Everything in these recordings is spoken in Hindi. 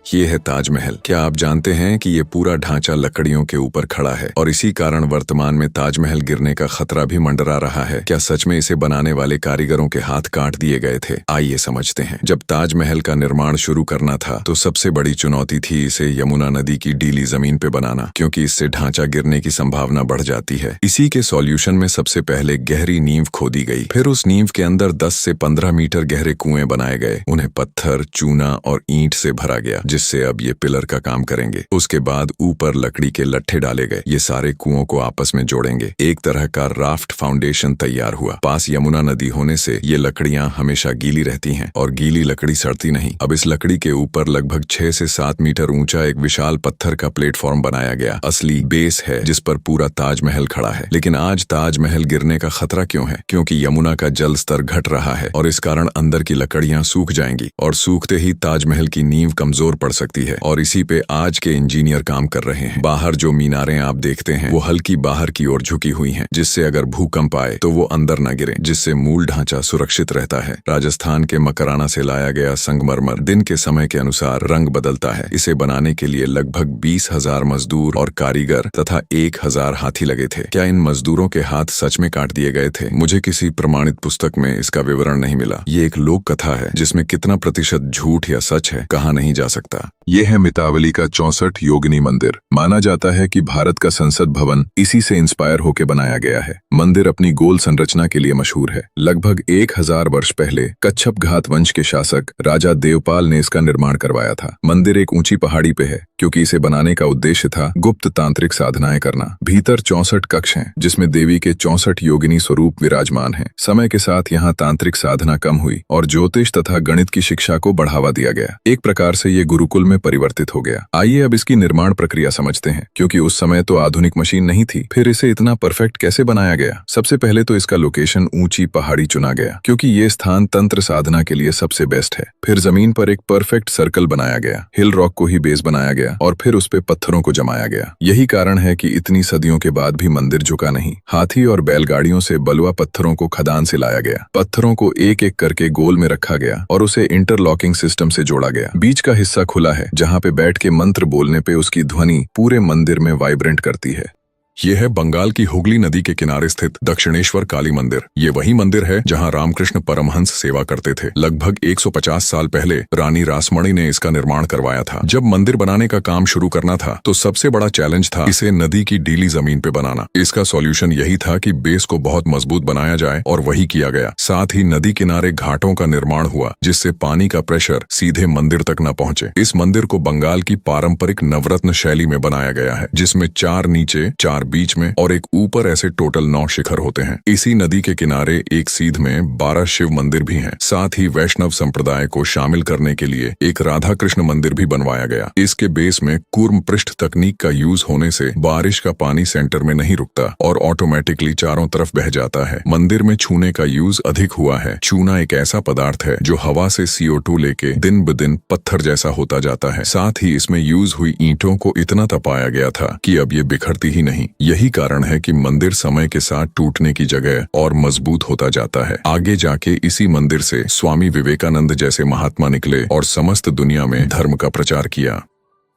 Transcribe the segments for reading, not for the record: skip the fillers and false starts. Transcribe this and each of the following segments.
ये है ताजमहल। क्या आप जानते हैं कि ये पूरा ढांचा लकड़ियों के ऊपर खड़ा है और इसी कारण वर्तमान में ताजमहल गिरने का खतरा भी मंडरा रहा है। क्या सच में इसे बनाने वाले कारीगरों के हाथ काट दिए गए थे? आइए समझते हैं। जब ताजमहल का निर्माण शुरू करना था तो सबसे बड़ी चुनौती थी इसे यमुना नदी की डीली जमीन पे बनाना, क्योंकि इससे ढांचा गिरने की संभावना बढ़ जाती है। इसी के सॉल्यूशन में सबसे पहले गहरी नींव खोदी गई। फिर उस नींव के अंदर 10 से 15 मीटर गहरे कुएं बनाए गए। उन्हें पत्थर, चूना और ईंट से भरा गया, जिससे अब ये पिलर का काम करेंगे। उसके बाद ऊपर लकड़ी के लट्ठे डाले गए। ये सारे कुओं को आपस में जोड़ेंगे। एक तरह का राफ्ट फाउंडेशन तैयार हुआ। पास यमुना नदी होने से ये लकड़ियां हमेशा गीली रहती हैं और गीली लकड़ी सड़ती नहीं। अब इस लकड़ी के ऊपर लगभग 6 से 7 मीटर ऊंचा एक विशाल पत्थर का प्लेटफॉर्म बनाया गया। असली बेस है जिस पर पूरा ताजमहल खड़ा है। लेकिन आज ताजमहल गिरने का खतरा क्यों है? क्योंकि यमुना का जल स्तर घट रहा है और इस कारण अंदर की लकड़ियां सूख जाएंगी और सूखते ही ताजमहल की नींव कमजोर पड़ सकती है। और इसी पे आज के इंजीनियर काम कर रहे हैं। बाहर जो मीनारें आप देखते हैं वो हल्की बाहर की ओर झुकी हुई हैं, जिससे अगर भूकंप आए तो वो अंदर न गिरे, जिससे मूल ढांचा सुरक्षित रहता है। राजस्थान के मकराना से लाया गया संगमरमर दिन के समय के अनुसार रंग बदलता है। इसे बनाने के लिए लगभग 20,000 मजदूर और कारीगर तथा 1,000 हाथी लगे थे। क्या इन मजदूरों के हाथ सच में काट दिए गए थे? मुझे किसी प्रमाणित पुस्तक में इसका विवरण नहीं मिला। ये एक लोक कथा है जिसमें कितना प्रतिशत झूठ या सच है कहा नहीं जा सकता। ये है मितावली का 64 योगिनी मंदिर। माना जाता है कि भारत का संसद भवन इसी से इंस्पायर होकर बनाया गया है। मंदिर अपनी गोल संरचना के लिए मशहूर है। लगभग 1000 वर्ष पहले कच्छप घात वंश के शासक राजा देवपाल ने इसका निर्माण करवाया था। मंदिर एक ऊंची पहाड़ी पे है क्योंकि इसे बनाने का उद्देश्य था गुप्त तांत्रिक साधनाएं करना। भीतर 64 कक्ष हैं जिसमें देवी के 64 योगिनी स्वरूप विराजमान हैं। समय के साथ यहाँ तांत्रिक साधना कम हुई और ज्योतिष तथा गणित की शिक्षा को बढ़ावा दिया गया। एक प्रकार से ये गुरुकुल में परिवर्तित हो गया। आइए अब इसकी निर्माण प्रक्रिया समझते हैं, क्योंकि उस समय तो आधुनिक मशीन नहीं थी। फिर इसे इतना परफेक्ट कैसे बनाया गया? सबसे पहले तो इसका लोकेशन ऊंची पहाड़ी चुना गया, क्योंकि ये स्थान तंत्र साधना के लिए सबसे बेस्ट है। फिर जमीन पर एक परफेक्ट सर्कल बनाया गया। हिल रॉक को ही बेस बनाया गया और फिर उस पे पत्थरों को जमाया गया। यही कारण है कि इतनी सदियों के बाद भी मंदिर झुका नहीं। हाथी और बैलगाड़ियों से बलुआ पत्थरों को खदान से लाया गया। पत्थरों को एक एक करके गोल में रखा गया और उसे इंटरलॉकिंग सिस्टम से जोड़ा गया। बीच का हिस्सा खुला है जहाँ पे बैठ के मंत्र बोलने पे उसकी ध्वनि पूरे मंदिर में वाइब्रेंट करती है। ये है बंगाल की हुगली नदी के किनारे स्थित दक्षिणेश्वर काली मंदिर। ये वही मंदिर है जहां रामकृष्ण परमहंस सेवा करते थे। लगभग 150 साल पहले रानी रासमणी ने इसका निर्माण करवाया था। जब मंदिर बनाने का काम शुरू करना था तो सबसे बड़ा चैलेंज था इसे नदी की डीली जमीन पे बनाना। इसका सॉल्यूशन यही था कि बेस को बहुत मजबूत बनाया जाए और वही किया गया। साथ ही नदी किनारे घाटों का निर्माण हुआ जिससे पानी का प्रेशर सीधे मंदिर तक न पहुंचे। इस मंदिर को बंगाल की पारंपरिक नवरत्न शैली में बनाया गया है, जिसमें 4 नीचे, 4 बीच में और एक ऊपर ऐसे टोटल 9 शिखर होते हैं। इसी नदी के किनारे एक सीध में 12 शिव मंदिर भी हैं। साथ ही वैष्णव संप्रदाय को शामिल करने के लिए एक राधा कृष्ण मंदिर भी बनवाया गया। इसके बेस में कूर्म पृष्ठ तकनीक का यूज होने से बारिश का पानी सेंटर में नहीं रुकता और ऑटोमेटिकली चारों तरफ बह जाता है। मंदिर में चूने का यूज अधिक हुआ है। चूना एक ऐसा पदार्थ है जो हवा से CO2 लेके दिन ब दिन पत्थर जैसा होता जाता है। साथ ही इसमें यूज हुई ईंटों को इतना तपाया गया था कि अब ये बिखरती ही नहीं। यही कारण है कि मंदिर समय के साथ टूटने की जगह और मजबूत होता जाता है। आगे जाके इसी मंदिर से स्वामी विवेकानंद जैसे महात्मा निकले और समस्त दुनिया में धर्म का प्रचार किया।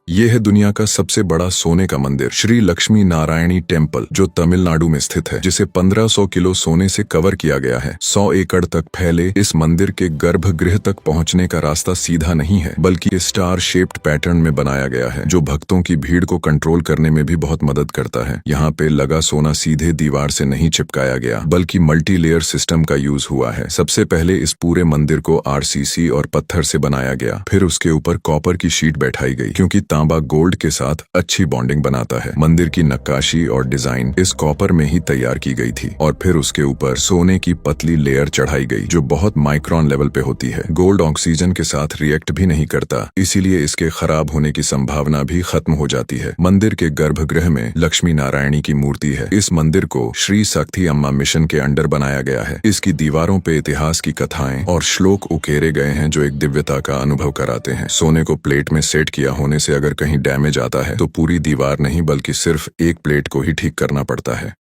ये है दुनिया का सबसे बड़ा सोने का मंदिर, श्री लक्ष्मी नारायणी टेम्पल, जो तमिलनाडु में स्थित है, जिसे 1500 किलो सोने से कवर किया गया है। 100 एकड़ तक फैले इस मंदिर के गर्भगृह तक पहुंचने का रास्ता सीधा नहीं है, बल्कि स्टार शेप्ड पैटर्न में बनाया गया है, जो भक्तों की भीड़ को कंट्रोल करने में भी बहुत मदद करता है। यहाँ पे लगा सोना सीधे दीवार से नहीं चिपकाया गया, बल्कि मल्टी लेयर सिस्टम का यूज हुआ है। सबसे पहले इस पूरे मंदिर को RCC और पत्थर से बनाया गया। फिर उसके ऊपर कॉपर की शीट बैठाई गई, क्योंकि तांबा गोल्ड के साथ अच्छी बॉन्डिंग बनाता है। मंदिर की नक्काशी और डिजाइन इस कॉपर में ही तैयार की गई थी और फिर उसके ऊपर सोने की पतली लेयर चढ़ाई गई, जो बहुत माइक्रोन लेवल पे होती है। गोल्ड ऑक्सीजन के साथ रिएक्ट भी नहीं करता, इसीलिए इसके खराब होने की संभावना भी खत्म हो जाती है। मंदिर के गर्भगृह में लक्ष्मी नारायणी की मूर्ति है। इस मंदिर को श्री शक्ति अम्मा मिशन के अंडर बनाया गया है। इसकी दीवारों पे इतिहास की कथाएं और श्लोक उकेरे गए हैं जो एक दिव्यता का अनुभव कराते हैं। सोने को प्लेट में सेट किया होने से अगर कहीं डैमेज आता है तो पूरी दीवार नहीं बल्कि सिर्फ एक प्लेट को ही ठीक करना पड़ता है।